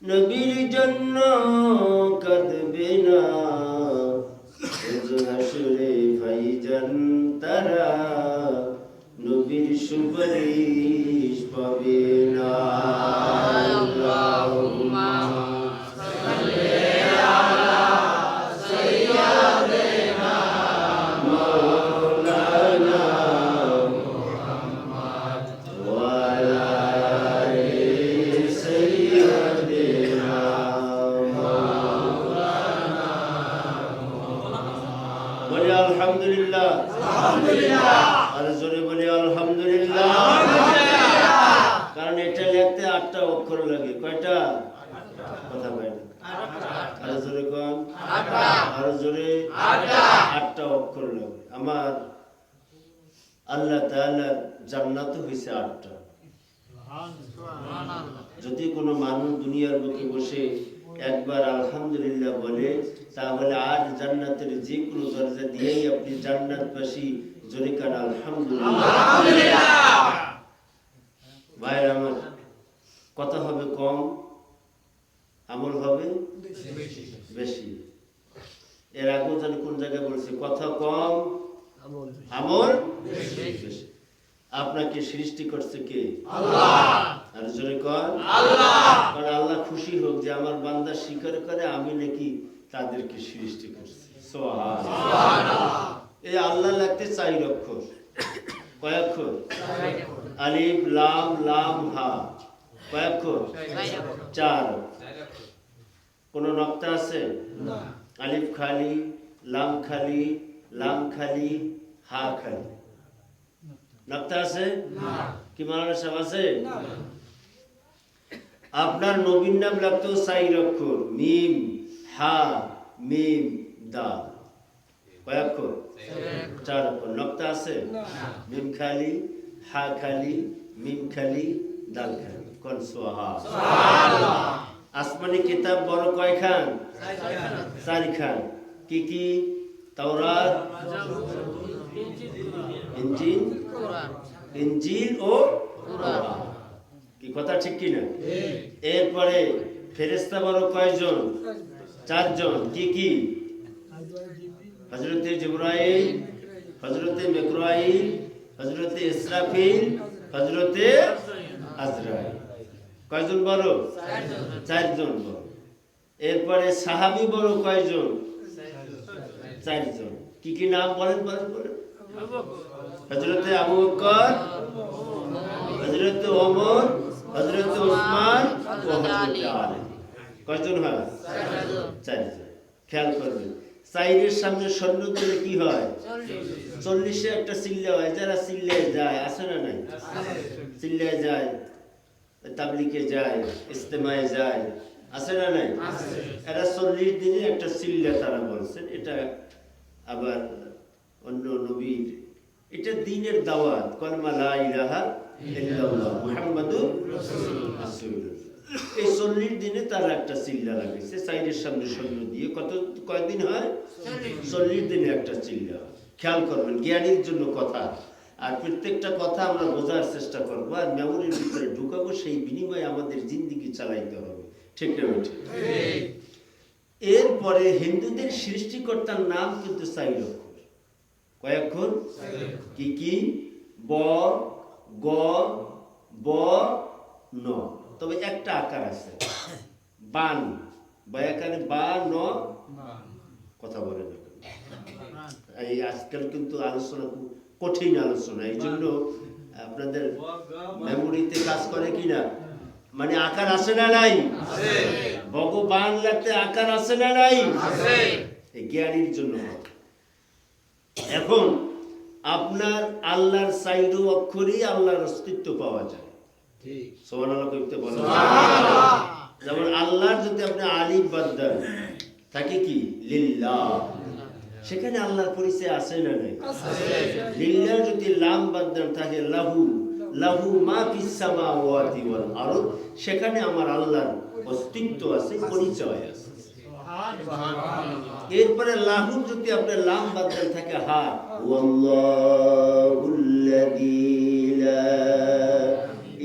নবীর জন্য কাঁদবে না রোজ হাসরে ভাইজান তারা, নবীর সুপারিশ পাবে না। আল্লাহুম্মা সাল্লি আলা সাইয়্যিদিনা মাওলানা মুহাম্মদ ওয়া আলা আলি সাইয়্যিদিনা মাওলানা মুহাম্মদ। বলি আলহামদুলিল্লাহ, আলহামদুলিল্লাহ। আর জোরে বলি আলহামদুলিল্লাহ। কারণ এটা লিখতে 8টা অক্ষর লাগে। কয়টা? কথা বলেন। আর জোরে কোন? 8টা। আর জোরে 8টা অক্ষর লাগে। আমার আল্লাহ তাআলার জান্নাত হইছে 8টা। যদি কোনো মানুষ দুনিয়ার বুকে বসে একবার আলহামদুলিল্লাহ বলে, তাহলে আর জান্নাতের যে কোনো দরজা দিয়েই আপনি জান্নাতবাসী। জোরে কান আলহামদুলিল্লাহ। ভাইয়ের আমার, কথা হবে কম, আমল হবে বেশি। এর আগেও জানি কোন জায়গায় বলছে, কথা কম আমল বেশি। আপনাকে সৃষ্টি করছে কে? আল্লাহ। আর জোরে কর আল্লাহ। কারণ আল্লাহ খুশি হোক যে আমার বান্দা স্বীকার করে আমি নাকি তাদেরকে সৃষ্টি করছি। সুবহানাল্লাহ। এই আল্লাহ লাগতে 4 অক্ষর। কয় অক্ষর? আলিফ লাম লাম হা। কয় অক্ষর? 4। কোন নকতা আছে? না। আলিফ খালি, লাম খালি, লাম খালি, হা খালি। নকতা আছে? না। কি মাওলানা সাহেব আছে? না। আপনার নবীর নাম লাগতো 4 অক্ষর। মিম হা মিম দাল। কয় অক্ষর? 4 অক্ষর। নকতা আছে? না। মিম খালি, হা খালি, মিম খালি, দাল খালি। কোন? সুবহানাল্লাহ। আসমানি কিতাব বড় কয়খান? 4 খান। কি কি? তাওরাত, ইনজিল, ইনজিল ও কুরআন। কি কথা ঠিক কি না? এরপরে ফেরেশতা বড় কয়জন? 4 জন। কি কি? হযরতে জিবরাইল, হযরতে মিকরাইল, হযরতে ইসরাফিল, হযরতে আজরাইল। কয়জন বড়? 4 জন বড়। এরপরে সাহাবী বড় কয়জন? 4 জন। কি কি নাম বলেন? হযরতে আবু বকর, হযরতে ওমর, হযরতে ওসমান ও হযরতে আলী। কয়জন হয়? 4 জন। খেয়াল করবেন, 4-এর সামনে শূন্য দিলে কি হয়? 40-এ একটা চিল্লা হয়। যারা চিল্লায় যায়, আছে না নাই? চিল্লায় যায়, তাবলিগে যায়, ইজতেমায় যায়, আছে না নাই? এরা 40 দিনে একটা চিল্লা তারা বলছেন। এটা আবার অন্য নবীর, এটা দ্বীনের দাওয়াত। কলমা লা ইলাহা ইল্লাল্লাহ মুহাম্মাদুর রাসূলুল্লাহ। এই 40 দিনে তারা একটা চিল্লা লাগাইছে 4-এর সামনে শূন্য দিয়ে। কয়দিন হয়? 40 দিনে একটা চিল্লা। খেয়াল করবেন, জ্ঞানীর জন্য কথা। আর প্রত্যেকটা কথা আমরা বোঝার চেষ্টা করব আর মেমোরির ভিতরে ঢুকাবো। সেই বিনিময়ে আমাদের জিন্দেগি চালাইতে হবে। ঠিক না? ঠিক। এরপরে হিন্দুদের সৃষ্টিকর্তার নাম কিন্তু 4 অক্ষর। কয় অক্ষর? কি কি? ব, গ, ব, ন। তবে একটা আকার আছে, বান। বয়াকারে বা ন। কথা বলে না। এই আজকাল কিন্তু আলোচনা খুব কঠিন আলোচনা। এই জন্য আপনাদের মেমোরিতে কাজ করে কিনা? মানে আকার আছে না নাই? ভগবান লাগতে আকার আছে না নাই? এই জ্ঞানীর জন্য। এখন আপনার আল্লাহর 4 অক্ষরই আল্লাহর অস্তিত্ব পাওয়া যায়। ঠিক। সুবহানাল্লাহ কইতে বলেন। সুবহানাল্লাহ। যেমন আল্লাহর যদি আপনি আলিফ বাদ দেন, থাকে কি? লিল্লাহ। সেখানে আল্লাহর পরিচয় আছে না নাই? আছে। লিল্লাহ যদি লাম বাদ দেন, থাকে লাহু। লাহু মা ফিস সামাওয়াতি ওয়াল আরদ। সেখানে আমার আল্লাহর অস্তিত্ব আছে, পরিচয় আছে। সুবহানাল্লাহ। এরপরে লাহু যদি আপনি লাম বাদ দেন, থাকে হা। ওয়াল্লাহুল্লাযী লা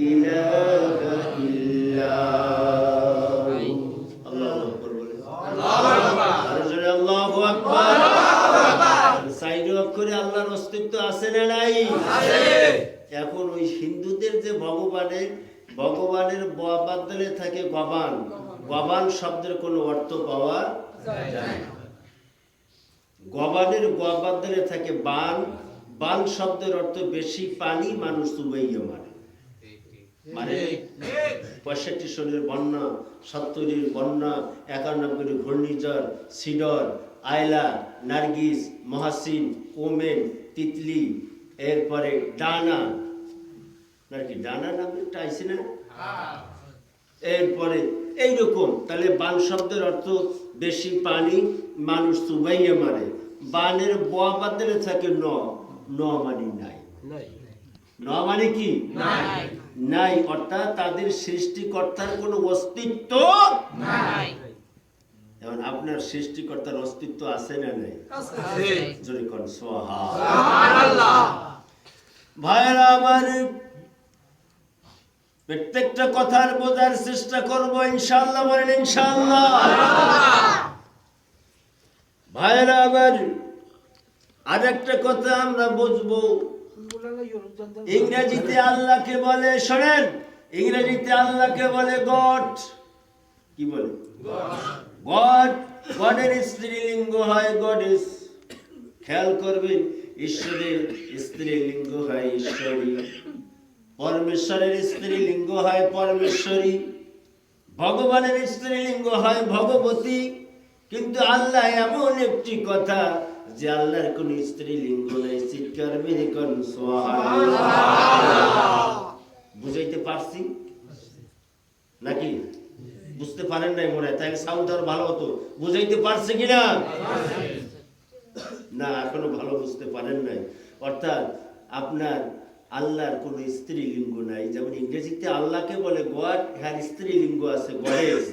ইলাহা ইল্লা আছে না নাই? এখন ওই হিন্দুদের যে ভগবানের বাদলে থাকে গবান, গবান শব্দের কোনো অর্থ পাওয়া যায় না। গবানের বাদলে থাকে বান, বান শব্দের অর্থ বেশি পানি, মানুষ চুবাইয়া মারে। মানে 65 সনের বন্যা, 70-এর বন্যা, 91-এর ঘূর্ণিঝড়, সিডর, আয়লা, নার্গিস, মহাসিন, ওমেন, তিতলি, এরপরে ডানা, নাকি ডানা নামে একটা আইসি না, এরপরে এইরকম। তাহলে বান শব্দের অর্থ বেশি পানি, মানুষ চুবাইয়া মারে। বানের বাদলে থাকে ন মানে নাই, ন মানে কি নাই, অর্থাৎ তাদের সৃষ্টিকর্তার কোনো অস্তিত্ব নাই। এখন আপনার সৃষ্টিকর্তার অস্তিত্ব আছে না নাই? জোরে কোন সুবহানাল্লাহ। ভাইরা আমার, প্রত্যেকটা কথার বোঝার চেষ্টা করব ইনশাআল্লাহ, বলেন ইনশাআল্লাহ। ভাইরা আমার, আরেকটা কথা আমরা বুঝবো, ইংরেজিতে আল্লাহকে বলে, শোনেন, ইংরেজিতে আল্লাহকে বলে গড। কি বলে? গড। গডের স্ত্রীলিঙ্গ হয় গডেস। খেয়াল করবেন, ঈশ্বরের স্ত্রীলিঙ্গ হয় ঈশ্বরী, পরমেশ্বরের স্ত্রীলিঙ্গ হয় পরমেশ্বরী, ভগবানের স্ত্রীলিঙ্গ হয় ভগবতী। কিন্তু আল্লাহ এমন একটি কথা যে আল্লাহর কোন স্ত্রীলিঙ্গ নাই। চিৎকার মেরে কোন সুবহানাল্লাহ। বুঝাইতে পারছি নাকি? বুঝতে পারেন নাই মনে হয়, তাহলে সাউন্ড আর ভালো হতো। বুঝাইতে পারছে কিনা? না, এখনো ভালো বুঝতে পারেন নাই। অর্থাৎ আপনার আল্লাহর কোনো স্ত্রীলিঙ্গ নাই। যেমন ইংরেজিতে আল্লাহকে বলে গড, হ্যাঁ স্ত্রীলিঙ্গ আছে গডেস।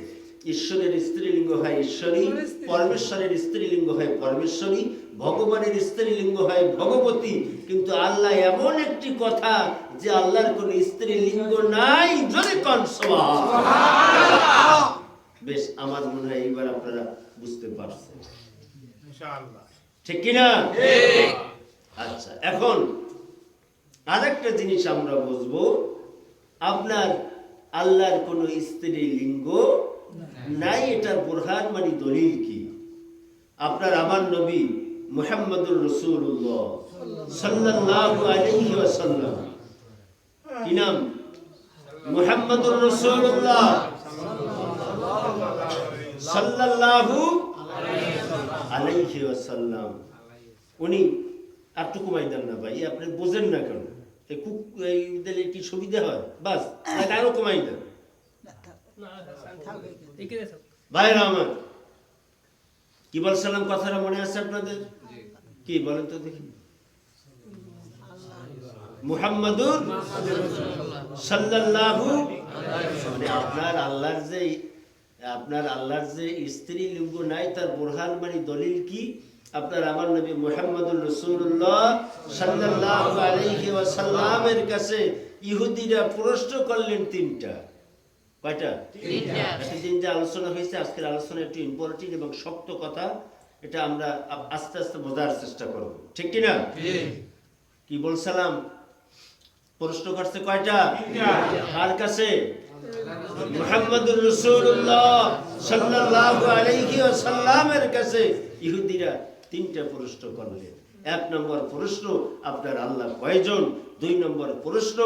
ঈশ্বরের স্ত্রীলিঙ্গ হয় ঈশ্বরী, পরমেশ্বরের স্ত্রীলিঙ্গ হয় পরমেশ্বরী, ভগবানের স্ত্রীলিঙ্গ হয় ভগবতী। কিন্তু আল্লাহ এমন একটি কথা যে আল্লাহর কোন স্ত্রীলিঙ্গ নাই। জোরে কোন সুবহানাল্লাহ। বেশ, আমার মনে হয় এইবার আপনারা বুঝতে পারছেন ইনশাআল্লাহ, ঠিক কি না? ঠিক। আচ্ছা, এখন আরেকটা জিনিস আমরা বুঝবো, আপনার আল্লাহর কোন স্ত্রীলিঙ্গ নাই, এটার বুরহান মানে দলিল কি? আপনার আমার নবী মুহাম্মদুর রাসূলুল্লাহ সাল্লাল্লাহু আলাইহি ওয়াসাল্লাম, কি নাম? মুহাম্মদুর রাসূলুল্লাহ সাল্লাল্লাহু আলাইহি ওয়াসাল্লাম। উনি একটু কমাই দেন না ভাই, আপনি বোঝেন না কেন? এই দিলে কি সুবিধা হয়? বাস আরো কমাই দেন ভাইরা আমার। কি বলছিলাম, কথাটা মনে আছে আপনাদের? কি বলেন তো দেখি। মুহাম্মাদুর সাল্লাল্লাহু, মানে আপনার আল্লাহর যে স্ত্রীলিঙ্গ নাই তার বুরহান মানে দলিল কি? আপনার আমার নবী মুহাম্মদুর রাসূলুল্লাহ সাল্লাল্লাহু আলাইহি ওয়াসাল্লামের কাছে ইহুদিরা প্রশ্ন করলেন তিনটা। কয়টা? তিনটা। যে আলোচনা হয়েছে, আজকের আলোচনা একটু ইম্পর্টেন্ট এবং শক্ত কথা। এটা আমরা আস্তে আস্তে বোঝার চেষ্টা করব, ঠিক কি না? কি বলছিলাম? প্রশ্ন করছে কয়টা? কার কাছে? মুহাম্মদুর রাসূলুল্লাহ সাল্লাল্লাহু আলাইহি ওয়াসাল্লামের কাছে ইহুদিরা তিনটা প্রশ্ন করলেন। এক নম্বর প্রশ্ন, আপনার আল্লাহ কয়জন? দুই নম্বর প্রশ্ন,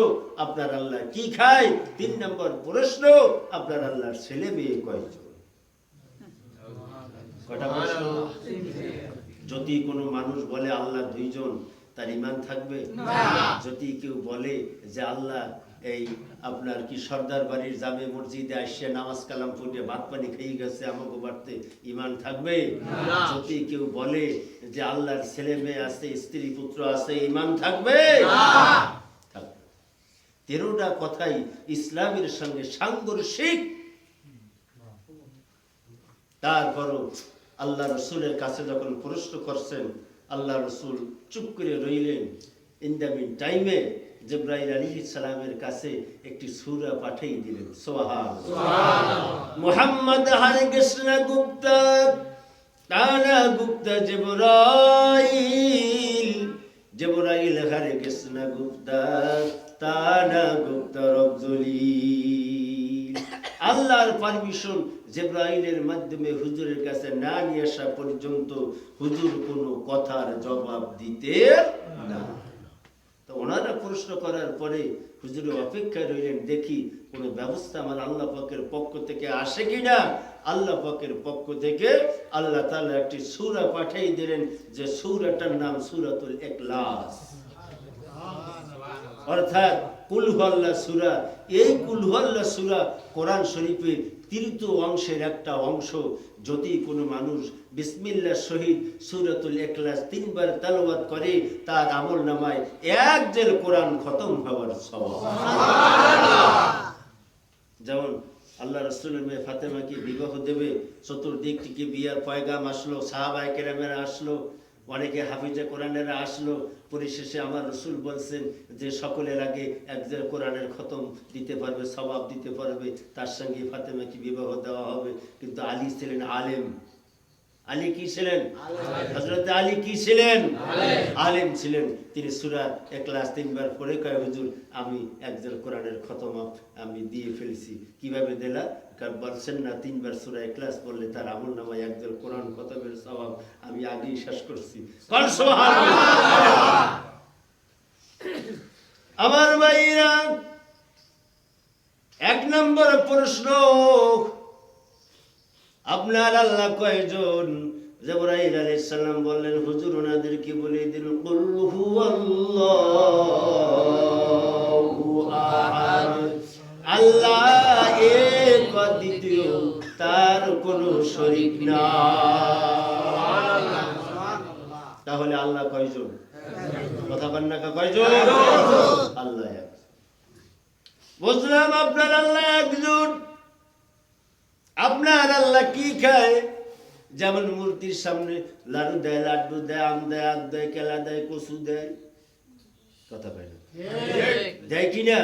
আপনার আল্লাহ কি খায়? তিন নম্বর প্রশ্ন, আপনার আল্লাহর ছেলে মেয়ে কয়জন? কয়টা প্রশ্ন? যদি কোনো মানুষ বলে আল্লাহ দুইজন, তার ঈমান থাকবে না। যদি কেউ বলে যে আল্লাহ এই আপনার কি সর্দার বাড়ির জামে মসজিদে আসিয়া নামাজ কালাম পড়ে ভাত পানি খেয়ে গেছে, আমাকে বাড়তে ঈমান থাকবে না। যদি কেউ বলে যে আল্লাহর ছেলে মেয়ে আছে, স্ত্রী পুত্র আছে, ঈমান থাকবে না। 13টা কথাই ইসলামের সঙ্গে সাংঘর্ষিক। তারপরও আল্লাহ রসুলের কাছে যখন প্রশ্ন করছেন, আল্লাহ রসুল চুপ করে রইলেন। ইন দ্য মিন টাইমে জিবরাইল আলাইহিস সালামের কাছে একটি সূরা পাঠিয়ে দিলেন। সুবহানাল্লাহ। মুহাম্মদ হরে কৃষ্ণ গুপ্তা তানা গুপ্তা জিবরাইল জিবরাইল লেখা রেখেছে না গুপ্তা তানা গুপ্তা রবজলিল। আল্লাহর পারমিশন জিবরাইলের মাধ্যমে হুজুরের কাছে না নিয়ে আসা পর্যন্ত হুজুর কোনো কথার জবাব দিতে না। তো ওনারা প্রশ্ন করার পরে হুজুরের অপেক্ষায় রইলেন, দেখি কোনো ব্যবস্থা আমার আল্লাহ পাকের পক্ষ থেকে আসে কিনা। আল্লাহ পাকের পক্ষ থেকে আল্লাহ তাআলা একটি সূরা পাঠিয়ে দিলেন, যে সূরাটার নাম সূরাতুল ইখলাস, অর্থাৎ কুল হুয়াল্লাহ সূরা। এই কুল হুয়াল্লাহ সূরা কোরআন শরীফের তৃতীয় অংশের একটা অংশ। যদি কোনো মানুষ বিসমিল্লাহ শহীদ সূরাতুল ইখলাস 3 বার তেলাওয়াত করে, তার আমল নামায় এক জেল কোরআন খতম হওয়ার সওয়াব। যেমন আল্লাহ রাসূলের মেয়ে ফাতেমাকে বিবাহ দেবে, চতুর্দিক থেকে বিয়ার পয়গাম আসলো, সাহাবায়ে কেরামেরা আসলো, অনেকে হাফিজে কোরআনেরা আসলো। পরিশেষে আমার রসুল বলছেন যে সকলের আগে একজন কোরআনের খতম দিতে পারবে, সওয়াব দিতে পারবে, তার সঙ্গে ফাতেমাকে বিবাহ দেওয়া হবে। কিন্তু আলী ছিলেন আলেম। আলী কি ছিলেন? হযরত আলী কি ছিলেন? আলেম ছিলেন। তিনি সূরা ইখলাস 3 বার পড়ে কয়, হুজুর আমি একজন কোরআনের খতম আমি দিয়ে ফেলেছি। কিভাবে দিলা? বলছেন না 3 বার সূরা ইখলাস পড়লে তার আমল নামায় একজন কোরআন খতমের সওয়াব আমি আগেই শেষ করছি। সুবহানাল্লাহ। আমার ভাইরা, 1 নম্বর প্রশ্ন, আপনার আল্লাহ কয়জন? জিবরাইল আলাইহিস সালাম বললেন, হুজুর ওনাদেরকে বলে দিন, কুল হুয়াল্লাহু আহাদ, আল্লাহ এক, দ্বিতীয়, তার কোনো শরীক নাই। তাহলে আল্লাহ কয়জন? কথা বলেন না, কয়জন? আল্লাহ এক। বুঝলাম আপনার আল্লাহ একজন। আপনার আল্লাহ কি খায়? যেমন মূর্তির সামনে লাডু দেয়, লাড্ডু দেয়, আম দেয়, আখ দেয়, কেলা দেয়, কচু দেয়। কথা কয় না? দেয় কিনা?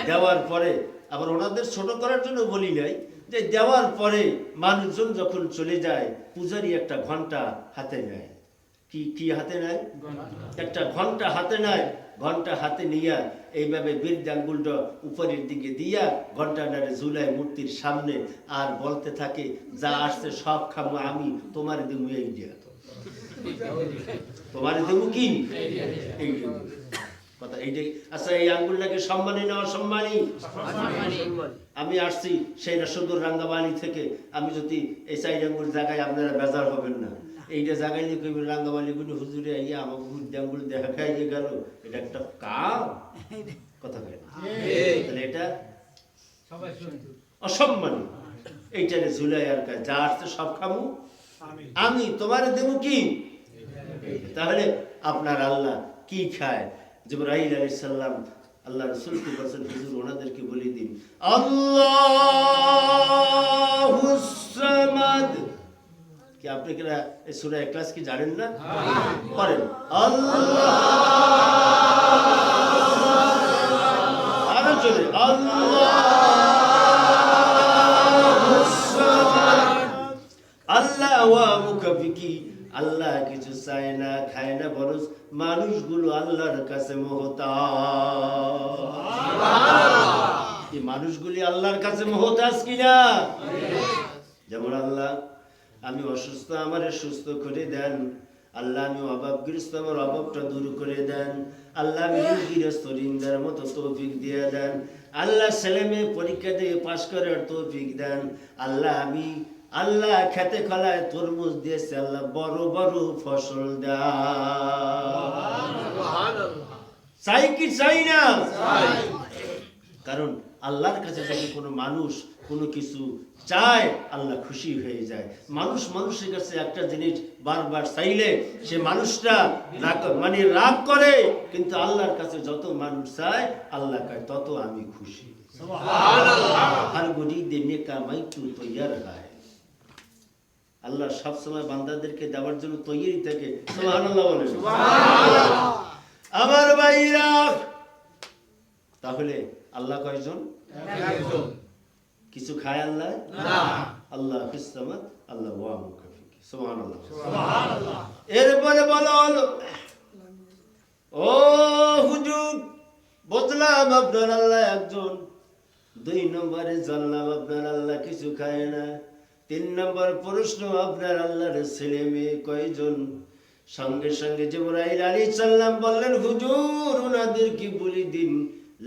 দেওয়ার পরে আবার ওনাদের ছোট করার জন্য বলি নাই, যে দেওয়ার পরে মানুষজন যখন চলে যায়, পূজারী একটা ঘন্টা হাতে নেয়। কি হাতে নেয়? একটা ঘন্টা হাতে নেয়। ঘন্টা হাতে নিয়া এইভাবে বৃদ্ধ আঙ্গুলটা উপরের দিকে দিয়া ঘন্টাটারে ঝুলায় মূর্তির সামনে, আর বলতে থাকে, যা আসছে সব খাবো আমি, তোমার দেবো এই দিয়া, তোমার দেবো কি এই কথা এইটাই। আচ্ছা, এই আঙ্গুলটাকে সম্মানী না অসম্মানী? আমি আসছি সেই সুন্দর রাঙ্গাবাড়ি থেকে, আমি যদি এই 4 আঙ্গুল জায়গায় আপনারা বেজার হবেন না। এইটা জায়গায় লিখে রাঙ্গাবাড়ি গুলো হুজুরে আইয়া আমাকে আঙ্গুল দেখা খাইয়ে গেল, এটা একটা কাম? কথা কয় না? তাহলে এটা অসম্মানী। এইটারে ঝুলাই আর যা আসছে সব খাবো আমি, তোমার দেবো কি? তাহলে আপনার আল্লাহ কি খায়? জিবরাইল আলাইহিস সালাম আল্লাহ রাসূলকে বলেন, হুজুর ওনাদেরকে বলে দিন, আল্লাহুস সামাদ। কি আপনি কি এই সূরা ইখলাস কি জানেন না? পড়েন, আল্লাহ, আরো জোরে, আল্লাহুস সামাদ। আল্লাহ ওয়া মুকাফিকি, আল্লাহ কিছু চায় না, খায় না, বরং মানুষগুলো আল্লাহর কাছে মুহতাজ। এই মানুষগুলি আল্লাহর কাছে মুহতাজ কিনা? যেমন আল্লাহ, আমি অসুস্থ, আমারে সুস্থ করে দেন। আল্লাহ, আমি অভাবগ্রস্ত, আমার অভাবটা দূর করে দেন। আল্লাহ, আমি গৃহস্থ ঋণদার মতো তৌফিক দিয়ে দেন। আল্লাহ, ছেলে মেয়ে পরীক্ষা দিয়ে পাশ করার তৌফিক দেন। আল্লাহ, আমি আল্লাহ খেতে খলায় তরমুজ দিয়েছে, আল্লাহ বড় বড় ফসল দেন। চাই কি চাই না? কারণ আল্লাহর কাছে যদি কোনো মানুষ কোনো কিছু চায়, আল্লাহ খুশি হয়ে যায়। মানুষ মানুষের কাছে একটা জিনিস বারবার চাইলে সে মানুষটা রাগ করে, কিন্তু আল্লাহর কাছে যত মানুষ চায়, আল্লাহ কয় তত আমি খুশি। হর গরিব দেনে কামাই তু তৈয়ার হয়। আল্লাহ সবসময় বান্দাদেরকে দেওয়ার জন্য তৈরি থাকে। সুবহানাল্লাহ বলেন। আমার ভাইরা, তাহলে আল্লাহ কয়জন? একজন। কিছু খায় আল্লাহ না। আল্লাহ ফিস সামাদ, আল্লাহ ওয়া মুকাফিকি। সুবহানাল্লাহ, সুবহানাল্লাহ। এরপরে বলো ও হুজুর, বুঝলাম আপনার আল্লাহ একজন। 2 নম্বরে জানলাম আপনার আল্লাহ কিছু খায় না। 3 নম্বর প্রশ্ন, আপনার আল্লাহর ছেলে মেয়ে কয়জন? সঙ্গে সঙ্গে জিবরাইল আলাইহিস সালাম বললেন, হুজুর ওনাদের কি বলি দিন,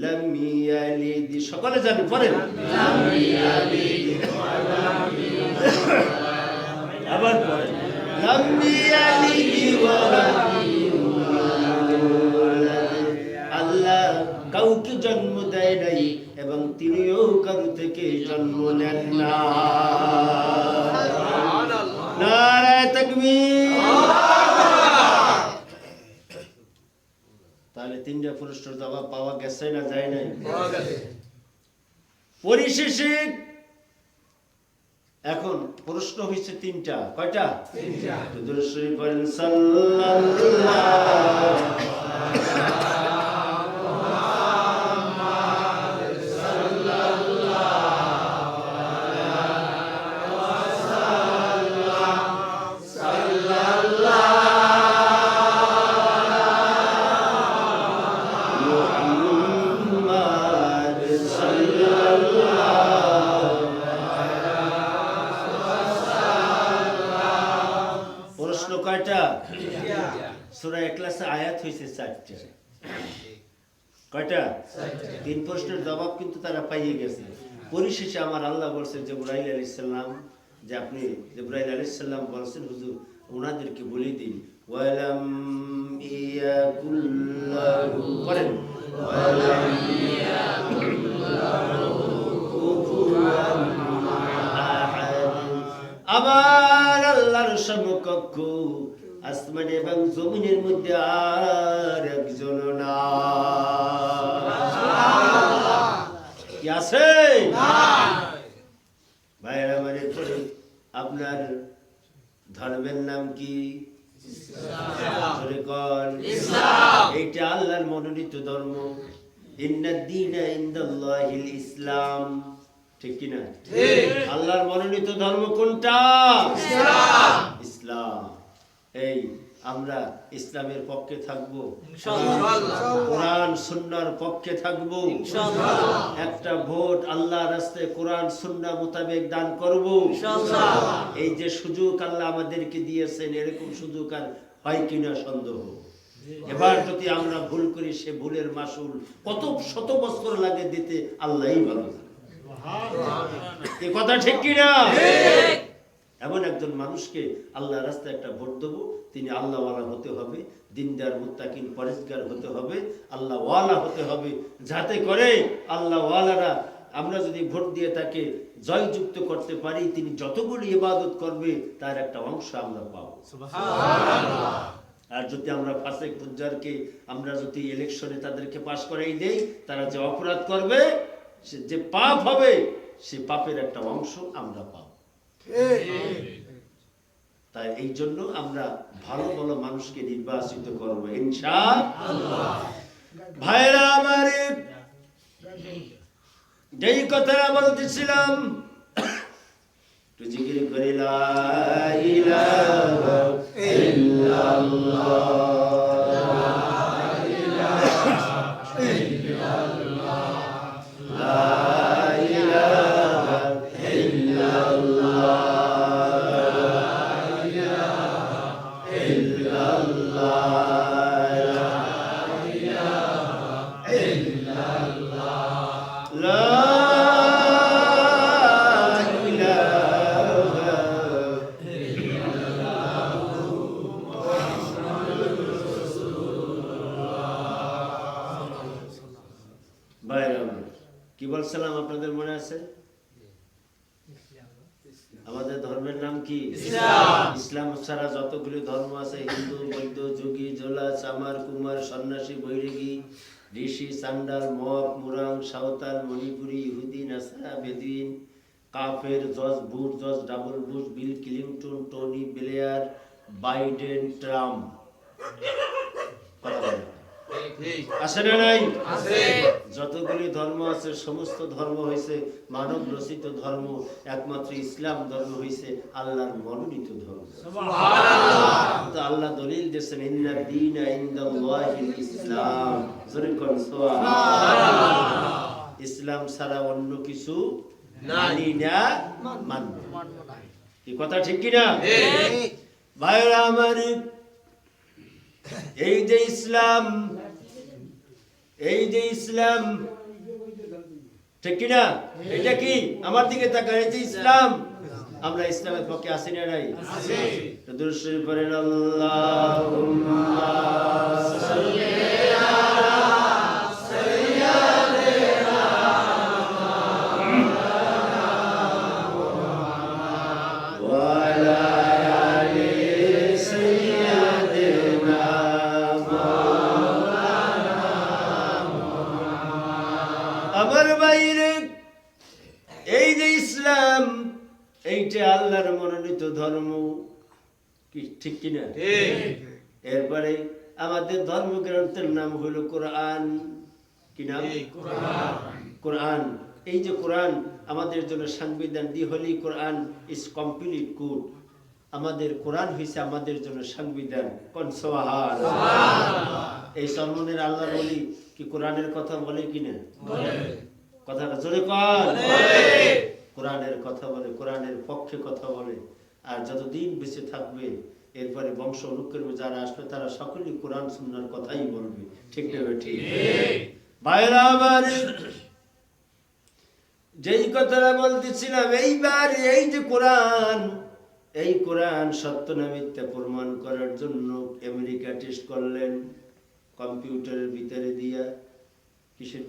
লাম ইয়ালিদ। সকলে জানি পড়েন, লাম ইয়ালিদ আবার পড়েন, লাম ইয়ালিদ ওয়া লাম ইউলাদ। আল্লাহ কাউকে জন্ম দেয় নাই এবং তিনিও কারো থেকে জন্ম নেন না। নারায়ে তাকবীর। তাহলে 3টা প্রশ্নের জবাব পাওয়া গেছে না যায় নাই? পরিশেষে এখন প্রশ্ন হয়েছে 3টা। কয়টা? 3টা। দুরূদ শরীফ পড়েন, সাল্লাল্লাহু সূরা ইখলাসে আয়াত হইছে 4টা। কয়টা? 3 প্রশ্নের জবাব কিন্তু তারা পাইয়ে গেছে। পরিশেষে আমার আল্লাহ বলছেন জিবরাইল আলাইহিস সালাম, যে আপনি জিবরাইল আলাইহিস সালাম বলছেন, হুজুর ওনাদেরকে বলে দিন, ওয়ালাম ইয়াকুল্লাহু করেন, ওয়ালাম ইয়াকুল্লাহু কুফুয়ান আহাদ। আমার আল্লাহর সমকক্ষ আসমান এবং জমিনের মধ্যে আর একজন না। কি আছে? ভাইরা মানে পড়ে, আপনার ধর্মের নাম কি? ইসলাম। এইটা আল্লাহর মনোনীত ধর্ম। ইন্নাদ-দীনা ইনদাল্লাহিল ইসলাম। ঠিক কি না? ঠিক। আল্লাহর মনোনীত ধর্ম কোনটা? ইসলাম। ইসলাম। এই আমরা ইসলামের পক্ষে থাকব ইনশাআল্লাহ, কোরআন সুন্নাহর পক্ষে থাকব ইনশাআল্লাহ, একটা ভোট আল্লাহর রাস্তায় কোরআন সুন্নাহ মোতাবেক দান করব ইনশাআল্লাহ। এই যে সুযোগ আল্লাহ আমাদেরকে দিয়েছেন, এরকম সুযোগ আর হয় কিনা সন্দেহ। এবার যদি আমরা ভুল করি, সে ভুলের মাসুল কত শত বছর লাগে দিতে আল্লাহই ভালো জানে। এই কথা ঠিক কিনা? ঠিক। এমন একজন মানুষকে আল্লাহর রাস্তায় একটা ভোট দেবো, তিনি আল্লাহওয়ালা হতে হবে, দিনদার মুত্তাকিন পরেজগার হতে হবে, আল্লাহওয়ালা হতে হবে, যাতে করে আল্লাহওয়ালারা আমরা যদি ভোট দিয়ে তাকে জয়যুক্ত করতে পারি, তিনি যতগুলি ইবাদত করবে তার একটা অংশ আমরা পাবো। সুবহানাল্লাহ। আর যদি আমরা ফাসেক ফুজ্জারকে আমরা যদি ইলেকশনে তাদেরকে পাস করাই দেই, তারা যে অপরাধ করবে, সে যে পাপ হবে, সে পাপের একটা অংশ আমরা পাবো। তাই এই জন্য আমরা ভালো ভালো মানুষকে নির্বাচিত করবো ইনশাআল্লাহ। ভাইরা আমার, যেই কথা বলতেছিলাম, তো জিকির করি লা ইলাহা ইল্লাল্লাহ, কি বলছিলাম আপনাদের মনে আছে? আমাদের ধর্মের নাম কি? ইসলাম। ইসলাম ছাড়া যতগুলো ধর্ম আছে, হিন্দু, বৌদ্ধ, যোগী, জোলা, চামার, কুমার, সন্ন্যাসী, বৈরাগী, ঋষি, চান্ডাল, মগ, মুরাং, সাঁওতাল, মণিপুরি, ইহুদি, নাসারা, বেদুইন, কাফের, George Bush, George double Bush, Bill Clinton, Tony Blair, Biden, Trump, কথা বলেন আছে না নাই? যতগুলি ধর্ম আছে সমস্ত ধর্ম হয়েছে মানব রচিত ধর্ম, একমাত্র ইসলাম ধর্ম হয়েছে আল্লাহর মনোনীত ধর্ম। তো আল্লাহ দলিল দিয়েছেন ইন্নাদ দীনা ইনদাল্লাহিল ইসলাম। জোরে কোন সুবহানাল্লাহ। ইসলাম ছাড়া অন্য কিছু মানি না, মানব না। এই কথা ঠিক কি না? ভাইরা আমার, এই যে ইসলাম, এই যে ইসলাম, ঠিক কি না? এটা কি? আমার দিকে তাকান, এই যে ইসলাম, আমরা ইসলামের পক্ষে আছি না নাই? তো দুরূদ শরীফ পড়েন, আল্লাহুম্মা সাল্লি আলা সাইয়্যিদিনা মুহাম্মাদ ওয়া আলা আলি সাইয়্যিদিনা মাওলানা মুহাম্মাদ। আমার বাইরে এই যে ইসলাম, এইটা আল্লাহর মনোনীত ধর্ম, কি ঠিক কিনা? এরপরে আমাদের ধর্মগ্রন্থের নাম হলো কোরআন। কি নাম? কোরআন। এই যে কোরআন আমাদের জন্য সংবিধান, দি Holi Quran is complete code. আমাদের কোরআন হইছে আমাদের জন্য সংবিধান। কোন সুবহানাল্লাহ। এই সলমনের আল্লাহ বলি কি কোরআনের কথা বলে কিনা? কথাটা জোরে কর। কোরআনের কথা বলে, কোরআনের পক্ষে কথা বলে। আর যতদিন বেঁচে থাকবে এরপরে বংশ অনুক্রমে যারা আসবে তারা সকলেই কোরআন সুন্নাহর কথাই বলবে। ঠিক না? ঠিক। ভাইরা আমার, যেই কথাটা বলতেছিলাম, এইবার এই যে কোরআন, এই কোরআন সত্য না মিথ্যা প্রমাণ করার জন্য আমেরিকা টেস্ট করলেন কম্পিউটারের ভিতরে দিয়া। কিসের